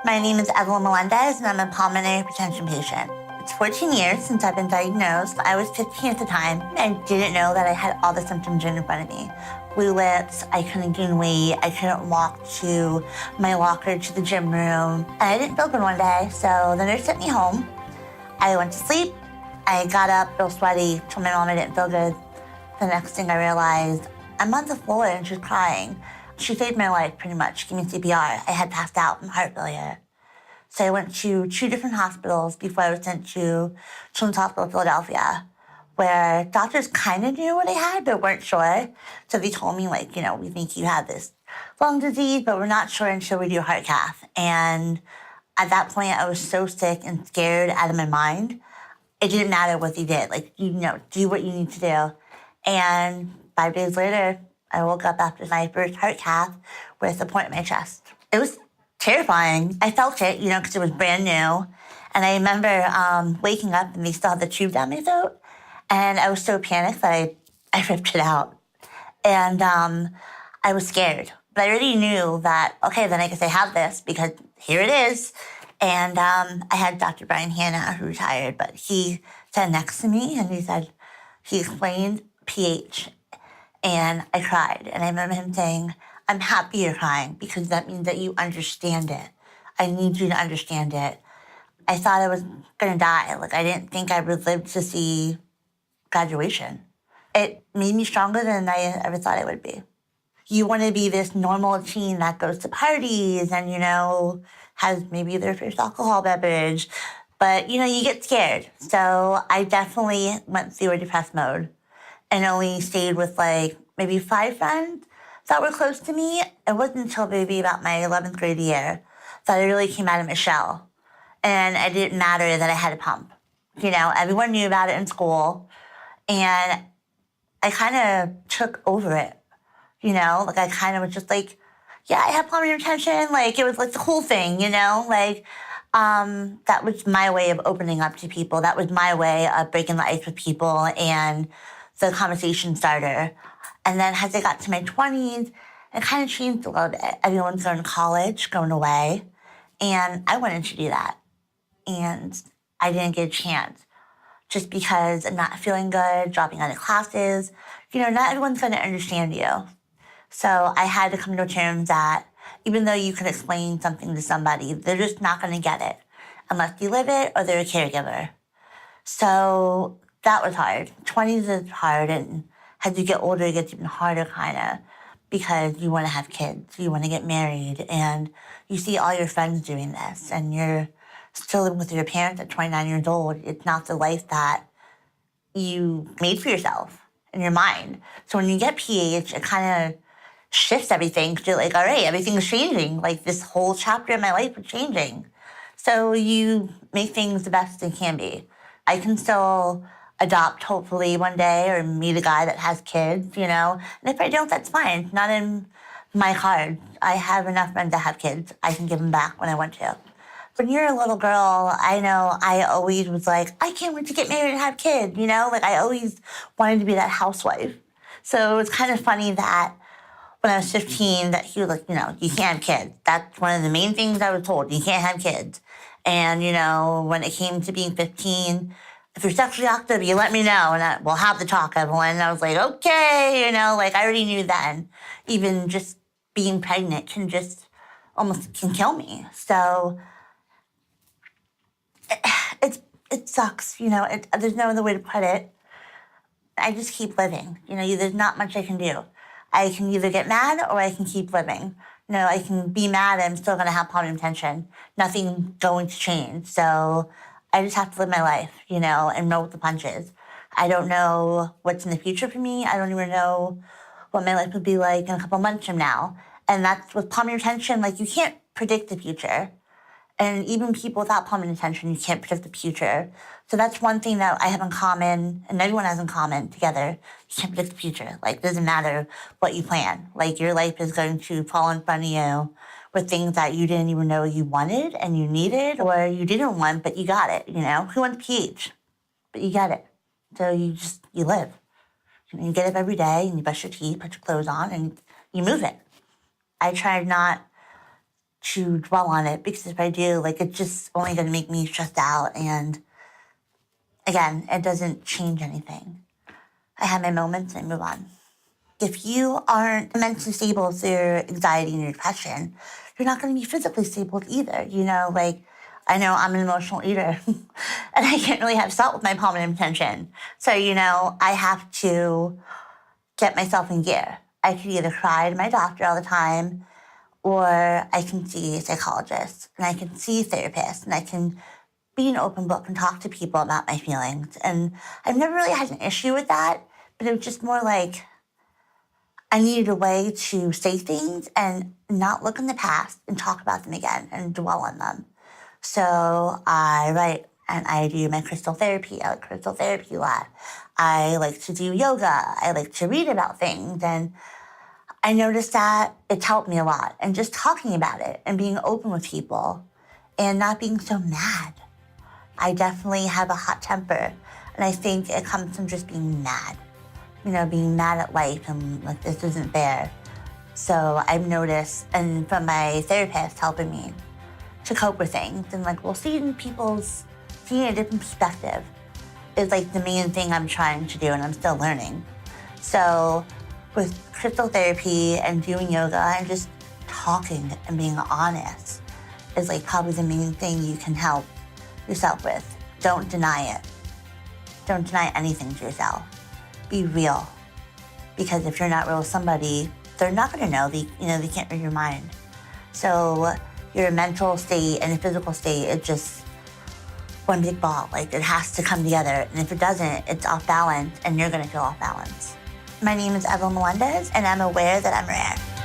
My name is Evelyn Melendez, and I'm a pulmonary hypertension patient. It's 14 years since I've been diagnosed. I was 15 at the time. I didn't know that I had all the symptoms right in front of me. Blue lips, I couldn't gain weight, I couldn't walk to my locker to the gym room. And I didn't feel good one day, so the nurse sent me home. I went to sleep. I got up real sweaty, told my mom I didn't feel good. The next thing I realized, I'm on the floor and she's crying. She saved my life pretty much. She gave me CPR. I had passed out from heart failure. So I went to 2 different hospitals before I was sent to Children's Hospital of Philadelphia, where doctors kind of knew what I had, but weren't sure. So they told me, we think you have this lung disease, but we're not sure until we do a heart cath. And at that point, I was so sick and scared out of my mind. It didn't matter what they did. Do what you need to do. And 5 days later, I woke up after my first heart cath with a point in my chest. It was terrifying. I felt it, because it was brand new. And I remember waking up and they still had the tube down my throat. And I was so panicked that I ripped it out. And I was scared. But I already knew that, okay, then I guess I have this because here it is. And I had Dr. Brian Hanna, who retired, but he sat next to me and he explained pH. And I cried. And I remember him saying, I'm happy you're crying because that means that you understand it. I need you to understand it. I thought I was going to die. I didn't think I would live to see graduation. It made me stronger than I ever thought I would be. You want to be this normal teen that goes to parties and, has maybe their first alcohol beverage. But, you get scared. So I definitely went through a depressed mode and only stayed with maybe 5 friends that were close to me. It wasn't until maybe about my 11th grade year that I really came out of my shell. And it didn't matter that I had a pump. Everyone knew about it in school. And I kind of took over it. I kind of was just yeah, I have pulmonary hypertension. It was the cool thing, that was my way of opening up to people. That was my way of breaking the ice with people and the conversation starter. And then as I got to my 20s, it kind of changed a little bit. Everyone's going to college, going away. And I wanted to do that. And I didn't get a chance just because I'm not feeling good, dropping out of classes. Not everyone's going to understand you. So I had to come to terms that even though you can explain something to somebody, they're just not going to get it unless you live it or they're a caregiver. So that was hard. 20s is hard, and as you get older, it gets even harder, kind of, because you want to have kids, you want to get married, and you see all your friends doing this, and you're still living with your parents at 29 years old. It's not the life that you made for yourself in your mind. So when you get PH, it kind of shifts everything, because you're all right, everything's changing. This whole chapter of my life is changing. So you make things the best they can be. I can still adopt, hopefully, one day, or meet a guy that has kids, And if I don't, that's fine. It's not in my cards. I have enough friends that have kids. I can give them back when I want to. When you're a little girl, I know I always was I can't wait to get married and have kids, I always wanted to be that housewife. So it was kind of funny that when I was 15, that he was you can't have kids. That's one of the main things I was told. You can't have kids. And, when it came to being 15, if you're sexually active, you let me know, and we'll have the talk, Evelyn. And I was okay, I already knew then. Even just being pregnant can kill me. So it sucks, there's no other way to put it. I just keep living. There's not much I can do. I can either get mad or I can keep living. I can be mad and I'm still going to have pulmonary hypertension. Nothing's going to change. So I just have to live my life, and roll with the punches. I don't know what's in the future for me. I don't even know what my life would be like in a couple months from now. And that's with pulmonary hypertension, you can't predict the future. And even people without pulmonary hypertension, you can't predict the future. So that's one thing that I have in common, and everyone has in common together. You can't predict the future. It doesn't matter what you plan. Your life is going to fall in front of you with things that you didn't even know you wanted and you needed, or you didn't want, but you got it, Who wants PH? But you get it. So you live. You get up every day and you brush your teeth, put your clothes on, and you move it. I tried not to dwell on it, because if I do, like, it's just only going to make me stressed out. And again, it doesn't change anything. I have my moments and I move on. If you aren't mentally stable through anxiety and depression, you're not going to be physically stable either. You know, like, I know I'm an emotional eater and I can't really have salt with my pulmonary hypertension. So, you know, I have to get myself in gear. I could either cry to my doctor all the time, or I can see a psychologist, and I can see therapists, and I can be an open book and talk to people about my feelings. And I've never really had an issue with that, but it was just more like I needed a way to say things and not look in the past and talk about them again and dwell on them. So I write and I do my crystal therapy. I like crystal therapy a lot. I like to do yoga. I like to read about things. And I noticed that it's helped me a lot. And just talking about it and being open with people and not being so mad. I definitely have a hot temper. And I think it comes from just being mad. You know, being mad at life and like, this isn't fair. So I've noticed, and from my therapist helping me to cope with things, and like, well, seeing a different perspective is like the main thing I'm trying to do, and I'm still learning. So with crystal therapy and doing yoga and just talking and being honest is like probably the main thing you can help yourself with. Don't deny it. Don't deny anything to yourself. Be real. Because if you're not real with somebody, they're not gonna know. They can't read your mind. So your mental state and the physical state is just one big ball. Like, it has to come together. And if it doesn't, it's off balance and you're gonna feel off balance. My name is Evelyn Melendez, and I'm aware that I'm rare.